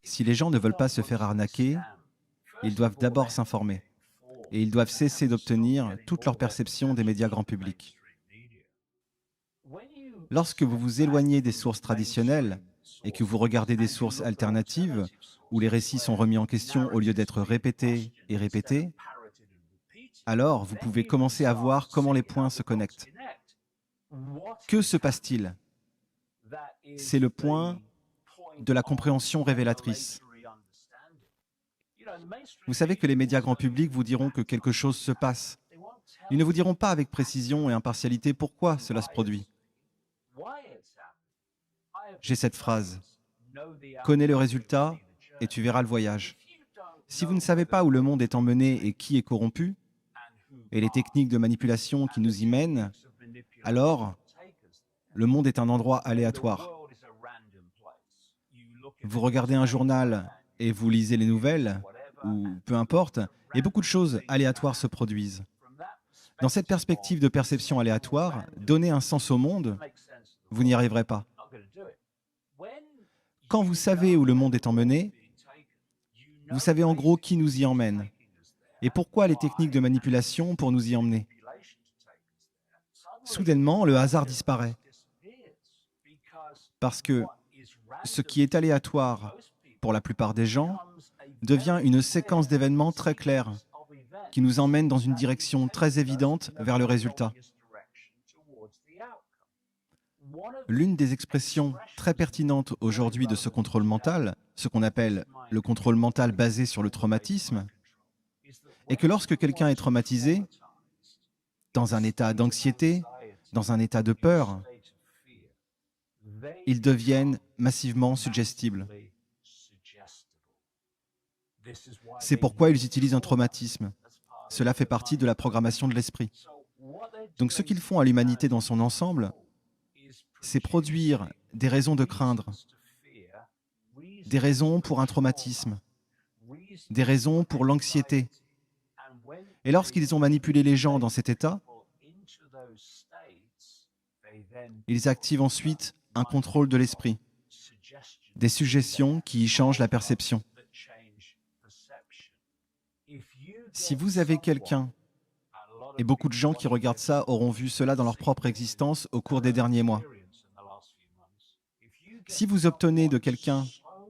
Si les gens ne veulent pas se faire arnaquer, ils doivent d'abord s'informer et ils doivent cesser d'obtenir toute leur perception des médias grand public. Lorsque vous vous éloignez des sources traditionnelles et que vous regardez des sources alternatives, où les récits sont remis en question au lieu d'être répétés et répétés, alors vous pouvez commencer à voir comment les points se connectent. Que se passe-t-il? C'est le point de la compréhension révélatrice. Vous savez que les médias grand public vous diront que quelque chose se passe. Ils ne vous diront pas avec précision et impartialité pourquoi cela se produit. J'ai cette phrase: connais le résultat et tu verras le voyage. Si vous ne savez pas où le monde est emmené et qui est corrompu, et les techniques de manipulation qui nous y mènent, alors le monde est un endroit aléatoire. Vous regardez un journal et vous lisez les nouvelles, ou peu importe, et beaucoup de choses aléatoires se produisent. Dans cette perspective de perception aléatoire, donner un sens au monde, vous n'y arriverez pas. Quand vous savez où le monde est emmené, vous savez en gros qui nous y emmène et pourquoi les techniques de manipulation pour nous y emmener. Soudainement, le hasard disparaît parce que ce qui est aléatoire pour la plupart des gens devient une séquence d'événements très claire qui nous emmène dans une direction très évidente vers le résultat. L'une des expressions très pertinentes aujourd'hui de ce contrôle mental, ce qu'on appelle le contrôle mental basé sur le traumatisme, est que lorsque quelqu'un est traumatisé, dans un état d'anxiété, dans un état de peur, ils deviennent massivement suggestibles. C'est pourquoi ils utilisent un traumatisme. Cela fait partie de la programmation de l'esprit. Donc ce qu'ils font à l'humanité dans son ensemble, c'est produire des raisons de craindre, des raisons pour un traumatisme, des raisons pour l'anxiété. Et lorsqu'ils ont manipulé les gens dans cet état, ils activent ensuite un contrôle de l'esprit, des suggestions qui y changent la perception. Si vous avez quelqu'un, et beaucoup de gens qui regardent ça auront vu cela dans leur propre existence au cours des derniers mois, si vous obtenez de quelqu'un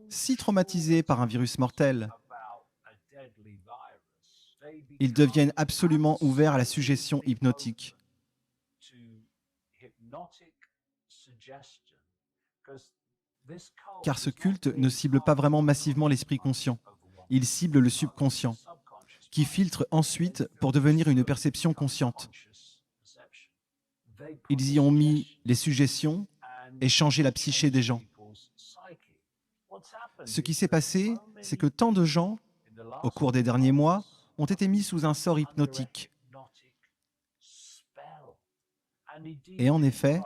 si traumatisé par un virus mortel, ils deviennent absolument ouverts à la suggestion hypnotique. Car ce culte ne cible pas vraiment massivement l'esprit conscient. Il cible le subconscient, qui filtre ensuite pour devenir une perception consciente. Ils y ont mis les suggestions et changé la psyché des gens. Ce qui s'est passé, c'est que tant de gens, au cours des derniers mois, ont été mis sous un sort hypnotique. Et en effet,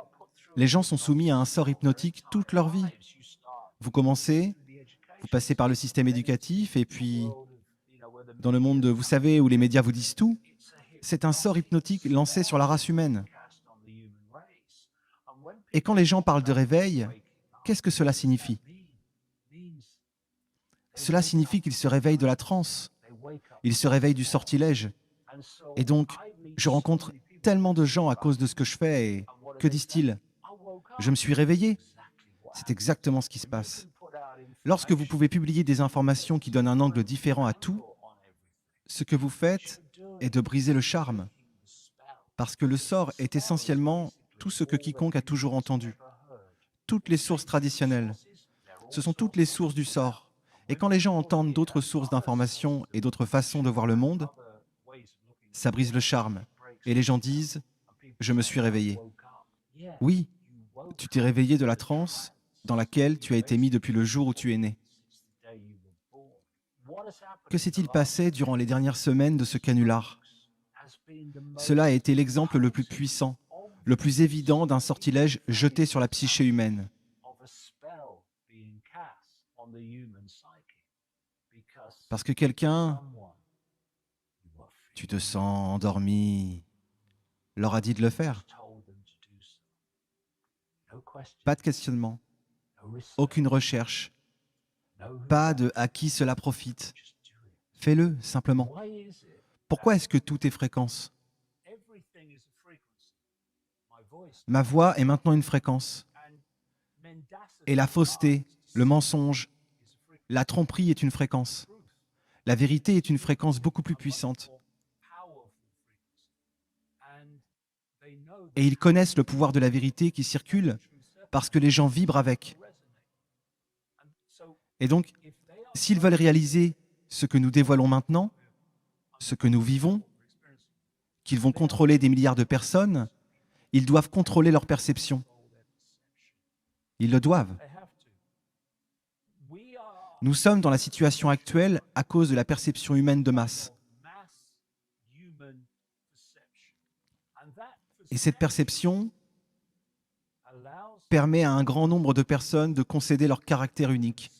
les gens sont soumis à un sort hypnotique toute leur vie. Vous commencez, vous passez par le système éducatif, et puis dans le monde, vous savez, où les médias vous disent tout, c'est un sort hypnotique lancé sur la race humaine. Et quand les gens parlent de réveil, qu'est-ce que cela signifie? Cela signifie qu'ils se réveillent de la transe, ils se réveillent du sortilège. Et donc, je rencontre tellement de gens à cause de ce que je fais, et que disent-ils? Je me suis réveillé. C'est exactement ce qui se passe. Lorsque vous pouvez publier des informations qui donnent un angle différent à tout, ce que vous faites est de briser le charme, parce que le sort est essentiellement tout ce que quiconque a toujours entendu. Toutes les sources traditionnelles, ce sont toutes les sources du sort. Et quand les gens entendent d'autres sources d'informations et d'autres façons de voir le monde, ça brise le charme. Et les gens disent: je me suis réveillé. Oui, tu t'es réveillé de la transe dans laquelle tu as été mis depuis le jour où tu es né. Que s'est-il passé durant les dernières semaines de ce canular? Cela a été l'exemple le plus puissant, le plus évident d'un sortilège jeté sur la psyché humaine. Parce que quelqu'un, tu te sens endormi, leur a dit de le faire. Pas de questionnement, aucune recherche, pas de à qui cela profite. Fais-le, simplement. Pourquoi est-ce que tout est fréquence? Ma voix est maintenant une fréquence. Et la fausseté, le mensonge, la tromperie est une fréquence. La vérité est une fréquence beaucoup plus puissante. Et ils connaissent le pouvoir de la vérité qui circule parce que les gens vibrent avec. Et donc, s'ils veulent réaliser ce que nous dévoilons maintenant, ce que nous vivons, qu'ils vont contrôler des milliards de personnes, ils doivent contrôler leur perception. Ils le doivent. Nous sommes dans la situation actuelle à cause de la perception humaine de masse. Et cette perception permet à un grand nombre de personnes de concéder leur caractère unique,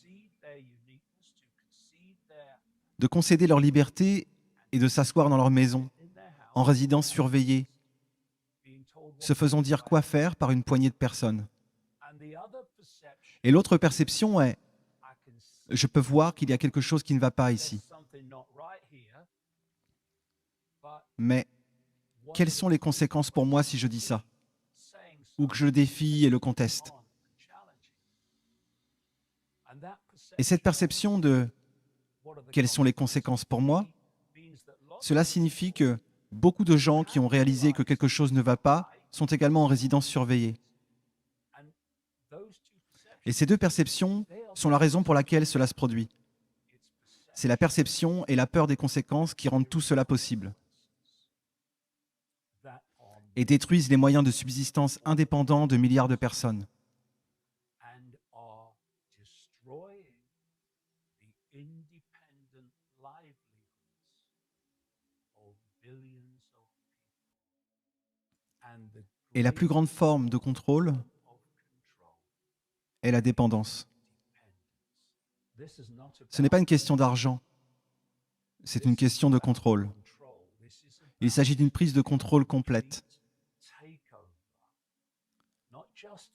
de concéder leur liberté et de s'asseoir dans leur maison, en résidence surveillée, se faisant dire quoi faire par une poignée de personnes. Et l'autre perception est « je peux voir qu'il y a quelque chose qui ne va pas ici ». Mais quelles sont les conséquences pour moi si je dis ça? Ou que je le défie et le conteste? Et cette perception de « quelles sont les conséquences pour moi ?» cela signifie que beaucoup de gens qui ont réalisé que quelque chose ne va pas sont également en résidence surveillée. Et ces deux perceptions sont la raison pour laquelle cela se produit. C'est la perception et la peur des conséquences qui rendent tout cela possible et détruisent les moyens de subsistance indépendants de milliards de personnes. Et la plus grande forme de contrôle est la dépendance. Ce n'est pas une question d'argent, c'est une question de contrôle. Il s'agit d'une prise de contrôle complète.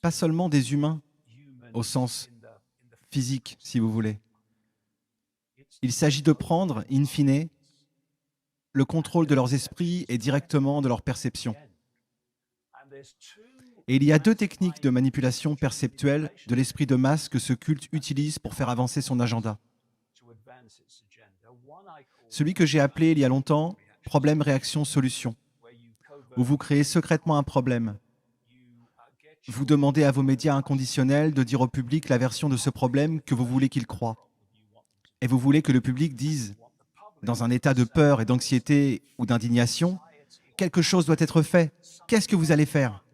Pas seulement des humains, au sens physique, si vous voulez. Il s'agit de prendre, in fine, le contrôle de leurs esprits et directement de leur perception. Et il y a deux techniques de manipulation perceptuelle de l'esprit de masse que ce culte utilise pour faire avancer son agenda. Celui que j'ai appelé il y a longtemps « problème, réaction, solution », où vous créez secrètement un problème. Vous demandez à vos médias inconditionnels de dire au public la version de ce problème que vous voulez qu'il croie. Et vous voulez que le public dise, dans un état de peur et d'anxiété ou d'indignation, quelque chose doit être fait. Qu'est-ce que vous allez faire?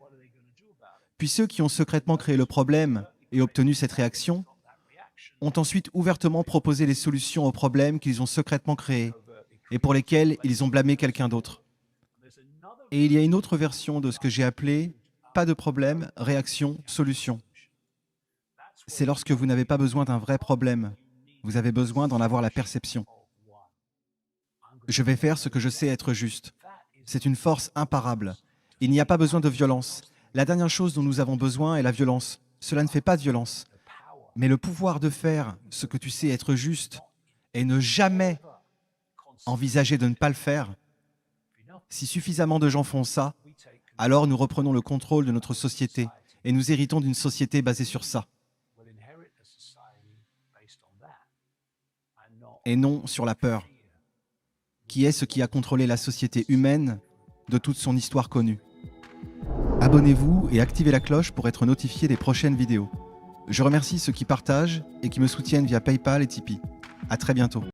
Puis ceux qui ont secrètement créé le problème et obtenu cette réaction ont ensuite ouvertement proposé les solutions aux problèmes qu'ils ont secrètement créés et pour lesquels ils ont blâmé quelqu'un d'autre. Et il y a une autre version de ce que j'ai appelé « pas de problème, réaction, solution ». C'est lorsque vous n'avez pas besoin d'un vrai problème, vous avez besoin d'en avoir la perception. Je vais faire ce que je sais être juste. C'est une force imparable. Il n'y a pas besoin de violence. La dernière chose dont nous avons besoin est la violence. Cela ne fait pas de violence. Mais le pouvoir de faire ce que tu sais être juste et ne jamais envisager de ne pas le faire, si suffisamment de gens font ça, alors nous reprenons le contrôle de notre société et nous héritons d'une société basée sur ça. Et non sur la peur, qui est ce qui a contrôlé la société humaine de toute son histoire connue. Abonnez-vous et activez la cloche pour être notifié des prochaines vidéos. Je remercie ceux qui partagent et qui me soutiennent via PayPal et Tipeee. À très bientôt.